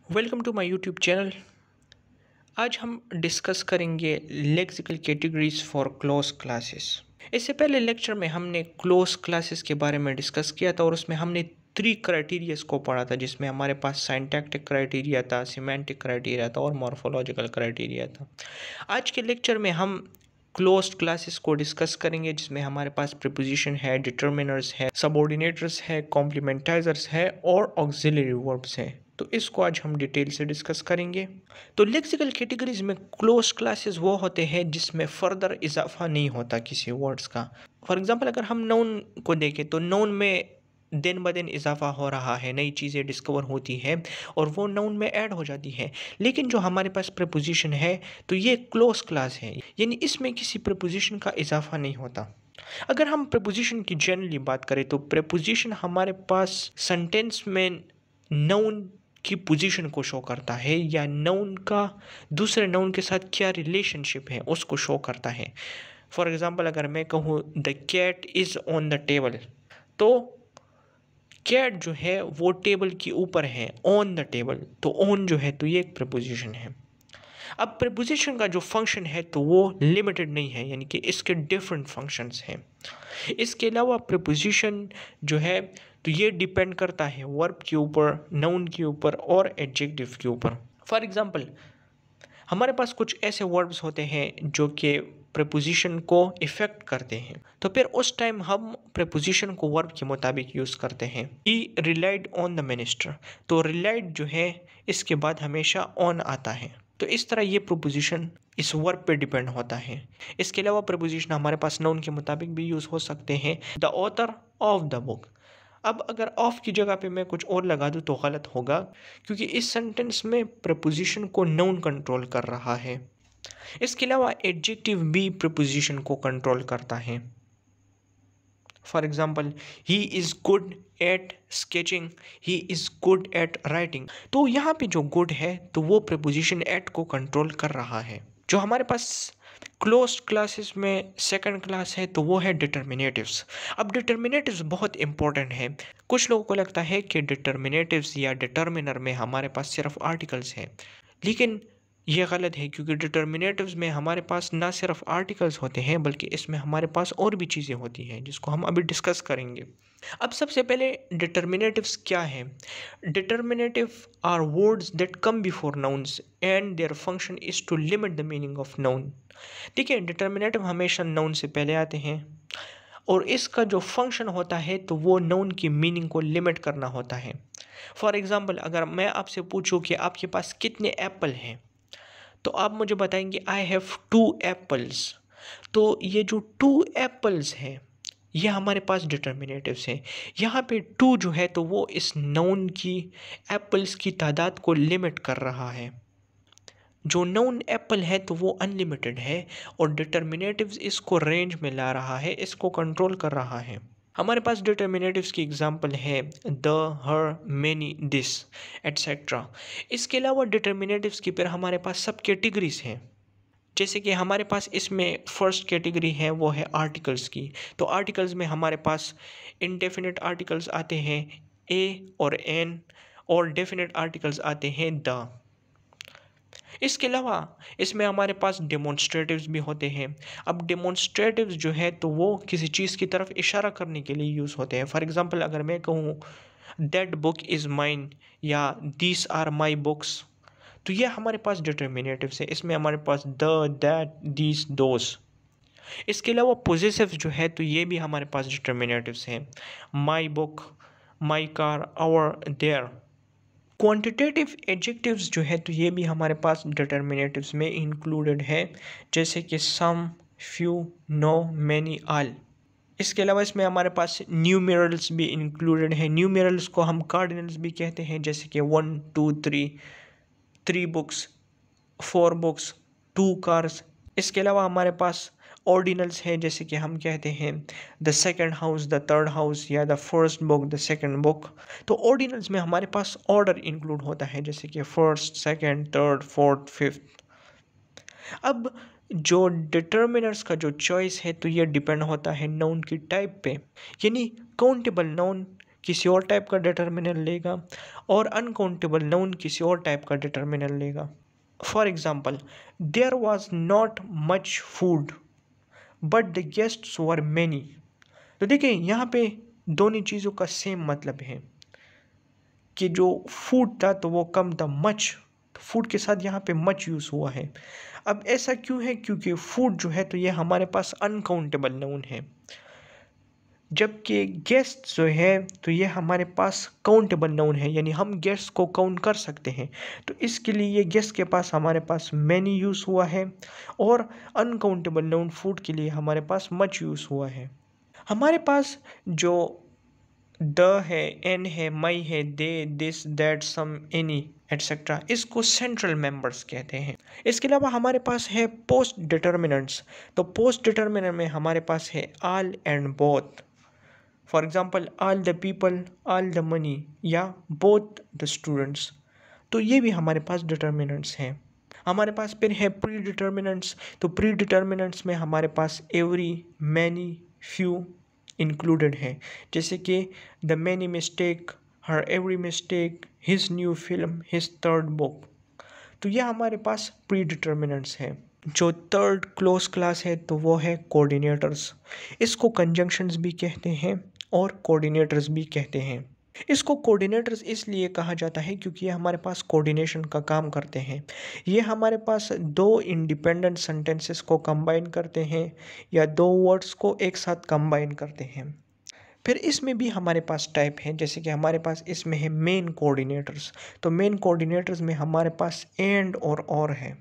Welcome to my YouTube channel. आज हम discuss करेंगे lexical categories for close classes. इससे पहले लेक्चर में हमने क्लोज क्लासेस के बारे में डिस्कस किया था और उसमें हमने 3 क्राइटेरियाज को पढ़ा था, जिसमें हमारे पास सिंटैक्टिक क्राइटेरिया था, सिमेंटिक क्राइटेरिया था और मॉर्फोलॉजिकल क्राइटेरिया था। आज के लेक्चर में हम क्लोज्ड क्लासेस को डिस्कस करेंगे, जिसमें हमारे पास प्रीपोजिशन है, डिटर्मिनर्स है, सबऑर्डिनेटर्स है, कॉम्प्लीमेंटाइजर्स है और ऑक्सिलरी वर्ब्स हैं। तो इसको आज हम डिटेल से डिस्कस करेंगे। तो लेक्सिकल कैटेगरीज में क्लोज क्लासेस वो होते हैं जिसमें फर्दर इजाफा नहीं होता किसी वर्ड्स का। फॉर एग्जांपल अगर हम नाउन को देखें तो नाउन में दिन ब दिन इजाफा हो रहा है, नई चीज़ें डिस्कवर होती हैं और वो नाउन में ऐड हो जाती है। लेकिन जो हमारे पास प्रीपोजिशन है तो ये क्लोज क्लास है, यानी इसमें किसी प्रीपोजिशन का इजाफा नहीं होता। अगर हम प्रीपोजिशन की जनरली बात करें तो प्रीपोजिशन हमारे पास सेंटेंस में नाउन की पोजीशन को शो करता है या नाउन का दूसरे नाउन के साथ क्या रिलेशनशिप है उसको शो करता है। फॉर एग्जांपल अगर मैं कहूँ the cat is on the table, तो कैट जो है वो टेबल के ऊपर है, ऑन द टेबल, तो ऑन जो है तो ये एक प्रीपोजिशन है। अब प्रीपोजिशन का जो फंक्शन है तो वो लिमिटेड नहीं है, यानी कि इसके डिफरेंट फंक्शंस हैं। इसके अलावा प्रीपोजिशन जो है तो ये डिपेंड करता है वर्ब के ऊपर, नाउन के ऊपर और एडजेक्टिव के ऊपर। फॉर एग्जांपल हमारे पास कुछ ऐसे वर्ब्स होते हैं जो कि प्रीपोजिशन को इफेक्ट करते हैं, तो फिर उस टाइम हम प्रीपोजिशन को वर्ब के मुताबिक यूज़ करते हैं। ही रिलाइड ऑन द मिनिस्टर, तो रिलाइड जो है इसके बाद हमेशा ऑन आता है, तो इस तरह ये प्रीपोजिशन इस वर्ब पे डिपेंड होता है। इसके अलावा प्रीपोजिशन हमारे पास नाउन के मुताबिक भी यूज़ हो सकते हैं। The author of the book, अब अगर ऑफ की जगह पे मैं कुछ और लगा दूँ तो गलत होगा, क्योंकि इस सेंटेंस में प्रीपोजिशन को नाउन कंट्रोल कर रहा है। इसके अलावा एडजेक्टिव भी प्रीपोजिशन को कंट्रोल करता है। For example he is good at sketching, he is good at writing, तो यहाँ पे जो गुड है तो वो प्रीपोजिशन एट को कंट्रोल कर रहा है। जो हमारे पास क्लोज्ड क्लासेस में सेकंड क्लास है तो वो है डिटर्मिनेटिव्स। अब डिटर्मिनेटिव्स बहुत इंपॉर्टेंट है। कुछ लोगों को लगता है कि डिटर्मिनेटिव्स या डिटर्मिनर में हमारे पास सिर्फ आर्टिकल्स हैं, लेकिन ये गलत है, क्योंकि डिटर्मिनेटिव्स में हमारे पास ना सिर्फ आर्टिकल्स होते हैं बल्कि इसमें हमारे पास और भी चीज़ें होती हैं जिसको हम अभी डिस्कस करेंगे। अब सबसे पहले डिटर्मिनेटिव्स क्या हैं। Determinative are words that come before nouns and their function is to limit the meaning of noun. देखिए, डिटर्मिनेटिव हमेशा नाउन से पहले आते हैं और इसका जो फंक्शन होता है तो वो नाउन की मीनिंग को लिमिट करना होता है। फॉर एग्जाम्पल अगर मैं आपसे पूछूं कि आपके पास कितने एप्पल हैं, तो आप मुझे बताएंगे आई हैव 2 एप्पल्स। तो ये जो 2 एप्पल्स हैं ये हमारे पास डिटर्मिनेटिव्स हैं। यहाँ पे 2 जो है तो वो इस नाउन की एप्पल्स की तादाद को लिमिट कर रहा है। जो नाउन एप्पल है तो वो अनलिमिटेड है और डिटर्मिनेटिव्स इसको रेंज में ला रहा है, इसको कंट्रोल कर रहा है। हमारे पास डिटर्मिनेटिव्स की एग्जांपल है the, her, many, this etcetera. इसके अलावा डिटर्मिनेटिव्स की फिर हमारे पास सब कैटेगरीज हैं। जैसे कि हमारे पास इसमें फर्स्ट कैटेगरी है वो है आर्टिकल्स की। तो आर्टिकल्स में हमारे पास इनडेफिनिट आर्टिकल्स आते हैं ए और एन, और डेफिनेट आर्टिकल्स आते हैं द। इसके अलावा इसमें हमारे पास डेमोन्स्ट्रेटिव्स भी होते हैं। अब डेमोन्स्ट्रेटिव्स जो है तो वो किसी चीज़ की तरफ इशारा करने के लिए यूज़ होते हैं। फॉर एग्जांपल अगर मैं कहूँ दैट बुक इज़ माइन या दीज आर माई बुक्स, तो ये हमारे पास डिटर्मिनेटिव्स है। इसमें हमारे पास द, दैट, दीज, दोस। इसके अलावा पोजेसिव्स जो है तो ये भी हमारे पास डिटर्मिनेटिव्स हैं। My book, my car, our, their. Quantitative adjectives जो है तो ये भी हमारे पास डिटर्मिनेटिव्स में इंक्लूडेड है, जैसे कि सम, फ्यू, नो, मैनी, ऑल। इसके अलावा इसमें हमारे पास न्यूमेरल्स भी इंक्लूडेड है। न्यूमेरल्स को हम कार्डिनल्स भी कहते हैं, जैसे कि 1, 2, 3 बुक्स, 4 बुक्स, 2 कार्स। इसके अलावा हमारे पास ऑर्डिनल्स है, जैसे कि हम कहते हैं the second house, the third house या the first book, the second book. तो ऑर्डिनल्स में हमारे पास ऑर्डर इंक्लूड होता है, जैसे कि first, second, third, fourth, fifth. अब जो डिटर्मिनर्स का जो चॉइस है तो ये डिपेंड होता है नाउन की टाइप पे, यानी काउंटेबल नाउन किसी और टाइप का डिटर्मिनर लेगा और अनकाउंटेबल नाउन किसी और टाइप का डिटर्मिनर लेगा। For example, there was not much food but the guests were many. तो देखिए यहाँ पे दोनों चीज़ों का सेम मतलब है कि जो फूड था तो वो कम था, मच, फूड के साथ यहाँ पे मच यूज़ हुआ है। अब ऐसा क्यों है? क्योंकि फूड जो है तो ये हमारे पास अनकाउंटेबल नाउन है, जबकि गेस्ट जो है तो ये हमारे पास काउंटेबल नाउन है, यानी हम गेस्ट को काउंट कर सकते हैं। तो इसके लिए ये गेस्ट के पास हमारे पास मैनी यूज़ हुआ है और अनकाउंटेबल नाउन फूड के लिए हमारे पास मच यूज़ हुआ है। हमारे पास जो द है, एन है, मई है, the, this, that, some, any etcetera, इसको सेंट्रल मेंबर्स कहते हैं। इसके अलावा हमारे पास है पोस्ट डिटर्मिनेंट्स। तो पोस्ट डिटर्मिनेंट में हमारे पास है all and both. For example, all the people, all the money, या बोथ द स्टूडेंट्स। तो ये भी हमारे पास डिटर्मिनेंट्स हैं। हमारे पास फिर है प्री डिटर्मिनेंट्स। तो प्री डिटर्मिनेंट्स में हमारे पास एवरी, मैनी, फ्यू इंक्लूडेड है, जैसे कि the many mistake, her every mistake, his new film, his third book. तो यह हमारे पास प्री डिटर्मिनेंट्स है। जो थर्ड क्लोज क्लास है तो वो है कोऑर्डिनेटर्स। इसको कंजंक्शंस भी कहते हैं और कोऑर्डिनेटर्स भी कहते हैं। इसको कोऑर्डिनेटर्स इसलिए कहा जाता है क्योंकि ये हमारे पास कोऑर्डिनेशन का काम करते हैं। ये हमारे पास दो इंडिपेंडेंट सेंटेंसेस को कंबाइन करते हैं या दो वर्ड्स को एक साथ कंबाइन करते हैं। फिर इसमें भी हमारे पास टाइप हैं, जैसे कि हमारे पास इसमें है मेन कोऑर्डिनेटर्स। तो मेन कोऑर्डिनेटर्स में हमारे पास एंड और है।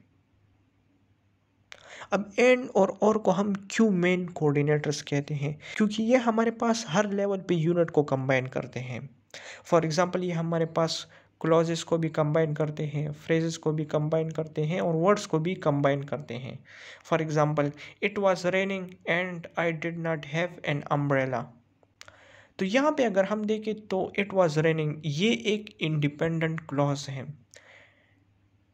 अब एंड और को हम क्यों मेन कोऑर्डिनेटर्स कहते हैं? क्योंकि ये हमारे पास हर लेवल पे यूनिट को कंबाइन करते हैं। फॉर एग्जांपल, ये हमारे पास क्लॉजेस को भी कंबाइन करते हैं, फ्रेजेस को भी कंबाइन करते हैं और वर्ड्स को भी कंबाइन करते हैं। For example, it was raining and I did not have an umbrella. तो यहाँ पे अगर हम देखें तो इट वाज रेनिंग ये एक इंडिपेंडेंट क्लॉज है।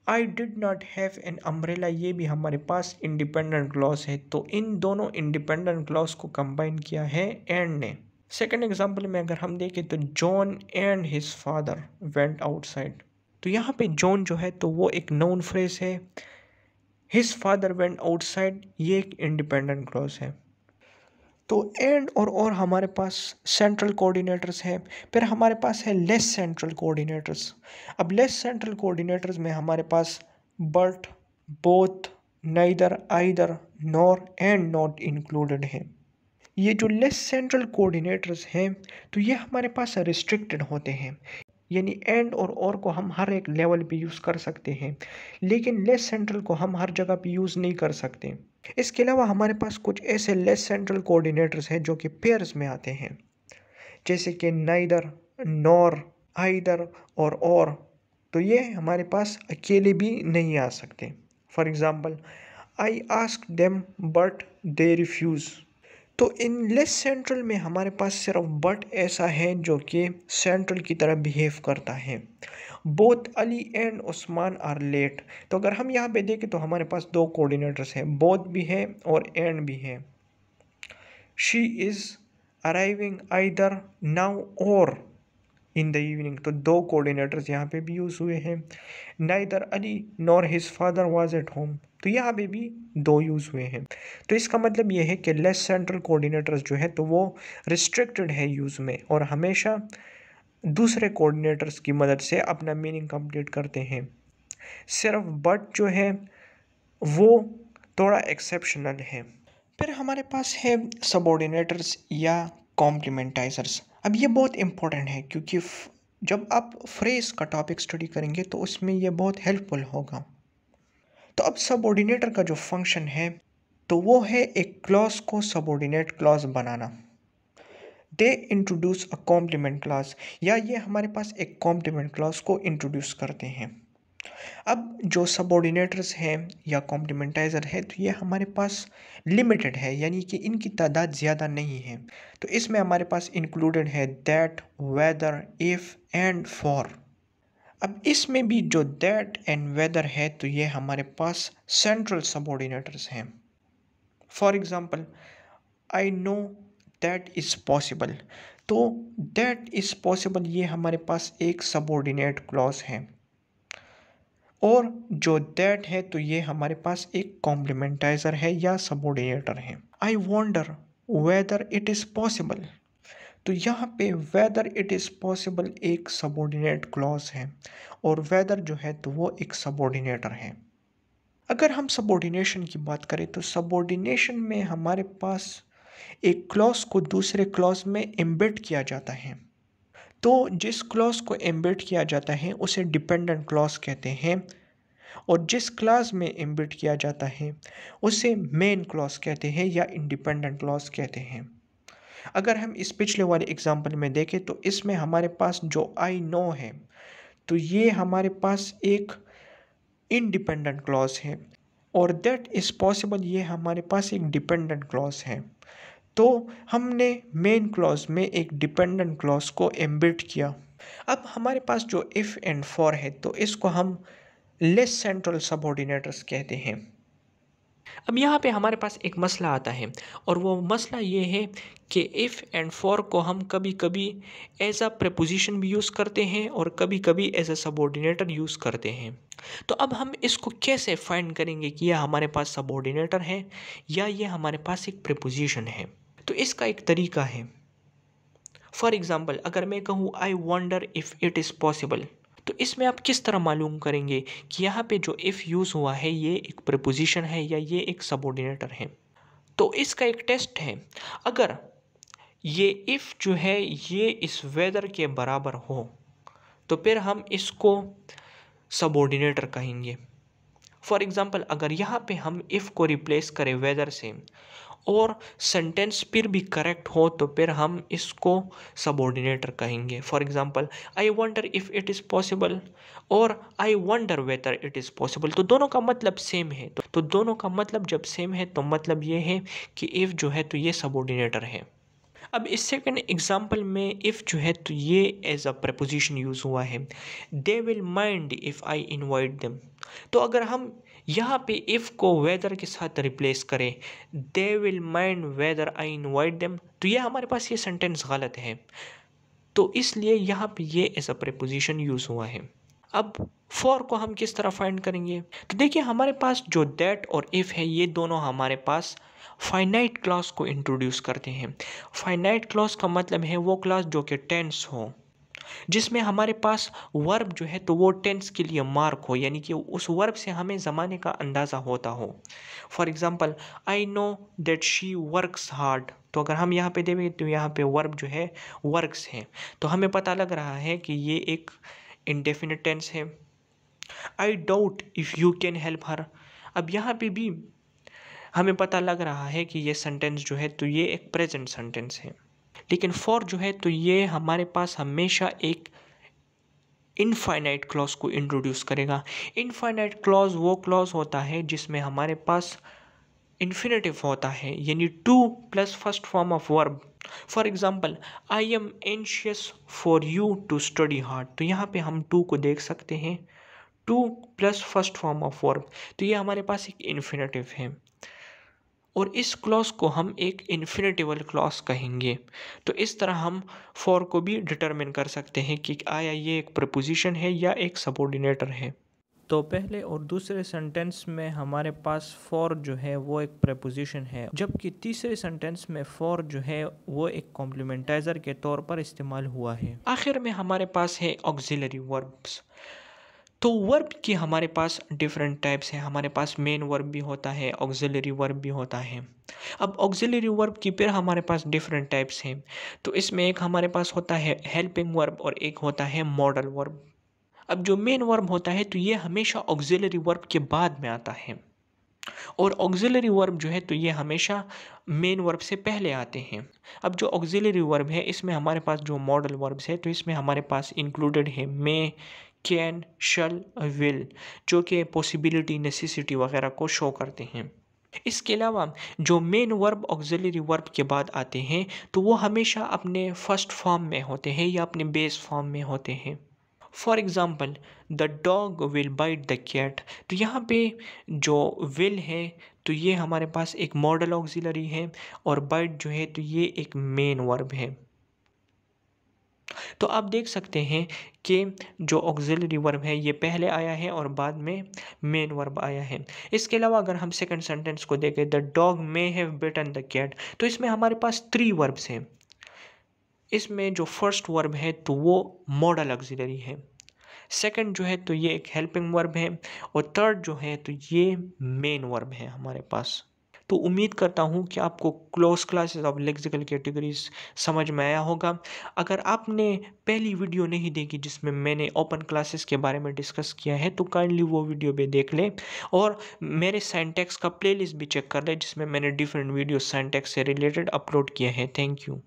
I did not have an umbrella ये भी हमारे पास इंडिपेंडेंट क्लॉज है। तो इन दोनों इंडिपेंडेंट क्लॉज को कंबाइन किया है एंड ने। सेकेंड एग्जाम्पल में अगर हम देखें तो John and his father went outside. तो यहाँ पे जॉन जो है तो वो एक नाउन फ्रेज है, हिज फादर वेंट आउटसाइड ये एक इंडिपेंडेंट क्लॉज है। तो एंड और हमारे पास सेंट्रल कोऑर्डिनेटर्स हैं। फिर हमारे पास है लेस सेंट्रल कोऑर्डिनेटर्स। अब लेस सेंट्रल कोऑर्डिनेटर्स में हमारे पास but, both, neither, either, nor and not included है। ये जो लेस सेंट्रल कोऑर्डिनेटर्स हैं तो ये हमारे पास रिस्ट्रिक्टेड होते हैं, यानी एंड और को हम हर एक लेवल पे यूज़ कर सकते हैं, लेकिन लेस सेंट्रल को हम हर जगह पे यूज़ नहीं कर सकते। इसके अलावा हमारे पास कुछ ऐसे लेस सेंट्रल कोऑर्डिनेटर्स हैं जो कि पेयर्स में आते हैं, जैसे कि नाइदर, नॉर, आइदर और। तो ये हमारे पास अकेले भी नहीं आ सकते। For example, I asked them but they refuse. तो इन लेस सेंट्रल में हमारे पास सिर्फ बट ऐसा है जो कि सेंट्रल की तरह बिहेव करता है। Both Ali and Usman are late. तो अगर हम यहाँ पे देखें तो हमारे पास दो कोऑर्डिनेटर्स हैं, बोथ भी है और एंड भी है। She is arriving either now और इन द इवनिंग। तो दो कोऑर्डिनेटर्स यहाँ पे भी यूज़ हुए हैं। Neither Ali nor his father was at home. तो यहाँ पे भी दो यूज़ हुए हैं। तो इसका मतलब ये है कि लेस सेंट्रल कोऑर्डिनेटर्स जो है तो वो रिस्ट्रिक्टेड है यूज़ में और हमेशा दूसरे कोऑर्डिनेटर्स की मदद से अपना मीनिंग कंप्लीट करते हैं। सिर्फ बट जो है वो थोड़ा एक्सेप्शनल है। फिर हमारे पास है सबऑर्डिनेटर्स या कॉम्प्लीमेंटाइजर्स। अब ये बहुत इंपॉर्टेंट है क्योंकि जब आप फ्रेज का टॉपिक स्टडी करेंगे तो उसमें ये बहुत हेल्पफुल होगा। तो अब सबऑर्डिनेटर का जो फंक्शन है तो वो है एक क्लॉज को subordinate clause banana. They introduce a compliment clause, या ये हमारे पास एक कॉम्प्लीमेंट क्लॉज को इंट्रोड्यूस करते हैं। अब जो सबऑर्डिनेटर्स हैं या कॉम्प्लीमेंटाइजर है तो ये हमारे पास लिमिटेड है, यानी कि इनकी तादाद ज़्यादा नहीं है। तो इसमें हमारे पास इंक्लूडेड है that, whether, if and for. अब इसमें भी जो दैट एंड वेदर है तो ये हमारे पास सेंट्रल सबऑर्डिनेटर्स हैं। For example, I know that is possible. तो दैट इज पॉसिबल, ये हमारे पास एक सबऑर्डिनेट क्लॉज है। और जो दैट है तो ये हमारे पास एक कॉम्प्लीमेंटाइजर है या सबऑर्डिनेटर है। I wonder whether it is possible, तो यहाँ पे वेदर इट इज पॉसिबल एक सबऑर्डिनेट क्लॉज है और वेदर जो है तो वो एक सबऑर्डिनेटर है। अगर हम सबऑर्डिनेशन की बात करें तो सबऑर्डिनेशन में हमारे पास एक क्लॉज को दूसरे क्लॉज में एम्बेड किया जाता है। तो जिस क्लॉज को एम्बेड किया जाता है उसे डिपेंडेंट क्लॉज कहते हैं और जिस क्लॉज में एम्बेड किया जाता है उसे मेन क्लॉज कहते हैं या इंडिपेंडेंट क्लॉज कहते हैं। अगर हम इस पिछले वाले एग्जांपल में देखें तो इसमें हमारे पास जो आई नो है तो ये हमारे पास एक इंडिपेंडेंट क्लॉज है और दैट इज पॉसिबल ये हमारे पास एक डिपेंडेंट क्लॉज है। तो हमने मेन क्लॉज में एक डिपेंडेंट क्लॉज को एम्बेड किया। अब हमारे पास जो इफ़ एंड फॉर है तो इसको हम लेस सेंट्रल सबऑर्डिनेटर्स कहते हैं। अब यहाँ पे हमारे पास एक मसला आता है और वो मसला ये है कि इफ़ एंड फॉर को हम कभी कभी एज अ प्रेपोजिशन भी यूज़ करते हैं और कभी कभी एज अ सबऑर्डिनेटर यूज़ करते हैं। तो अब हम इसको कैसे फाइंड करेंगे कि यह हमारे पास सबऑर्डिनेटर है या ये हमारे पास एक प्रेपोजिशन है। तो इसका एक तरीका है। फॉर एग्ज़ाम्पल अगर मैं कहूँ आई wonder if it is possible, तो इसमें आप किस तरह मालूम करेंगे कि यहाँ पे जो इफ़ यूज़ हुआ है ये एक प्रीपोजिशन है या ये एक सबऑर्डिनेटर है। तो इसका एक टेस्ट है, अगर ये इफ़ जो है ये इस वेदर के बराबर हो तो फिर हम इसको सबऑर्डिनेटर कहेंगे। फॉर एग्ज़ाम्पल अगर यहाँ पे हम इफ़ को रिप्लेस करें वेदर से और सेंटेंस फिर भी करेक्ट हो तो फिर हम इसको सबऑर्डिनेटर कहेंगे। For example I wonder if it is possible और I wonder whether it is possible, तो दोनों का मतलब सेम है। तो दोनों का मतलब जब सेम है तो मतलब ये है कि इफ़ जो है तो ये सबऑर्डिनेटर है। अब इस सेकंड एग्जांपल में इफ़ जो है तो ये एज अ प्रेपोजिशन यूज़ हुआ है। They will mind if I invite them, तो अगर हम यहाँ पे इफ़ को वेदर के साथ रिप्लेस करें they will mind whether I invite them, तो ये हमारे पास ये सेंटेंस गलत है। तो इसलिए यहाँ पे ये एज अ प्रेपोजिशन यूज़ हुआ है। अब फॉर को हम किस तरह फाइंड करेंगे, तो देखिए हमारे पास जो दैट और इफ़ है ये दोनों हमारे पास फाइनाइट क्लॉज को इंट्रोड्यूस करते हैं। फाइनाइट क्लॉज का मतलब है वो क्लॉज जो कि टेंस हो, जिसमें हमारे पास वर्ब जो है तो वो टेंस के लिए मार्क हो, यानी कि उस वर्ब से हमें ज़माने का अंदाज़ा होता हो। For example I know that she works hard, तो अगर हम यहाँ पे देखें तो यहाँ पे वर्ब जो है वर्क्स है, तो हमें पता लग रहा है कि ये एक इंडेफिनिट टेंस है। I doubt if you can help her, अब यहाँ पे भी हमें पता लग रहा है कि ये सेंटेंस जो है तो ये एक प्रेजेंट सेंटेंस है। लेकिन फॉर जो है तो ये हमारे पास हमेशा एक इनफाइनाइट क्लॉज को इंट्रोड्यूस करेगा। इनफाइनाइट क्लॉज वो क्लॉज होता है जिसमें हमारे पास इन्फिनेटिव होता है, यानी to plus first form of verb. For example I am anxious for you to study hard, तो यहाँ पे हम टू को देख सकते हैं, to plus first form of verb, तो ये हमारे पास एक इन्फिनेटिव है और इस क्लॉज को हम एक इन्फिनेटिवल क्लॉज कहेंगे। तो इस तरह हम फॉर को भी डिटरमिन कर सकते हैं कि आया ये एक प्रपोजिशन है या एक सबऑर्डिनेटर है। तो पहले और दूसरे सेंटेंस में हमारे पास फॉर जो है वो एक प्रेपोजिशन है, जबकि तीसरे सेंटेंस में फॉर जो है वो एक कॉम्प्लीमेंटाइजर के तौर पर इस्तेमाल हुआ है। आखिर में हमारे पास है ऑक्सिलरी वर्ब्स। तो वर्ब की हमारे पास डिफरेंट टाइप्स हैं। हमारे पास मेन वर्ब भी होता है, ऑक्सिलरी वर्ब भी होता है। अब ऑक्सिलरी वर्ब की फिर हमारे पास डिफरेंट टाइप्स हैं। तो इसमें एक हमारे पास होता है हेल्पिंग वर्ब और एक होता है मॉडल वर्ब। अब जो मेन वर्ब होता है तो ये हमेशा ऑक्सिलरी वर्ब के बाद में आता है और ऑक्सिलरी वर्ब जो है तो ये हमेशा मेन वर्ब से पहले आते हैं। अब जो ऑक्सिलरी वर्ब है इसमें हमारे पास जो मॉडल वर्ब्स है तो इसमें हमारे पास इंक्लूडेड है मे, कैन, शल, विल, जो कि पॉसिबिलिटी, नेसेसिटी वगैरह को शो करते हैं। इसके अलावा जो मेन वर्ब ऑक्सिलरी वर्ब के बाद आते हैं तो वो हमेशा अपने फर्स्ट फॉर्म में होते हैं या अपने बेस फॉर्म में होते हैं। For example the dog will bite the cat, तो यहाँ पे जो विल है तो ये हमारे पास एक मॉडल ऑक्सिलरी है और बाइट जो है तो ये एक मेन वर्ब है। तो आप देख सकते हैं कि जो ऑक्सिलरी वर्ब है ये पहले आया है और बाद में मेन वर्ब आया है। इसके अलावा अगर हम सेकंड सेंटेंस को देखें, the dog may have bitten the cat, तो इसमें हमारे पास 3 वर्ब्स हैं। इसमें जो फर्स्ट वर्ब है तो वो मॉडल ऑक्सिलरी है, सेकंड जो है तो ये एक हेल्पिंग वर्ब है, और थर्ड जो है तो ये मेन वर्ब है हमारे पास। तो उम्मीद करता हूँ कि आपको close classes of lexical categories समझ में आया होगा। अगर आपने पहली वीडियो नहीं देखी जिसमें मैंने ओपन क्लासेस के बारे में डिस्कस किया है तो काइंडली वो वीडियो भी देख लें, और मेरे सिंटैक्स का प्लेलिस्ट भी चेक कर लें जिसमें मैंने डिफरेंट वीडियो सिंटैक्स से रिलेटेड अपलोड किए हैं। Thank you.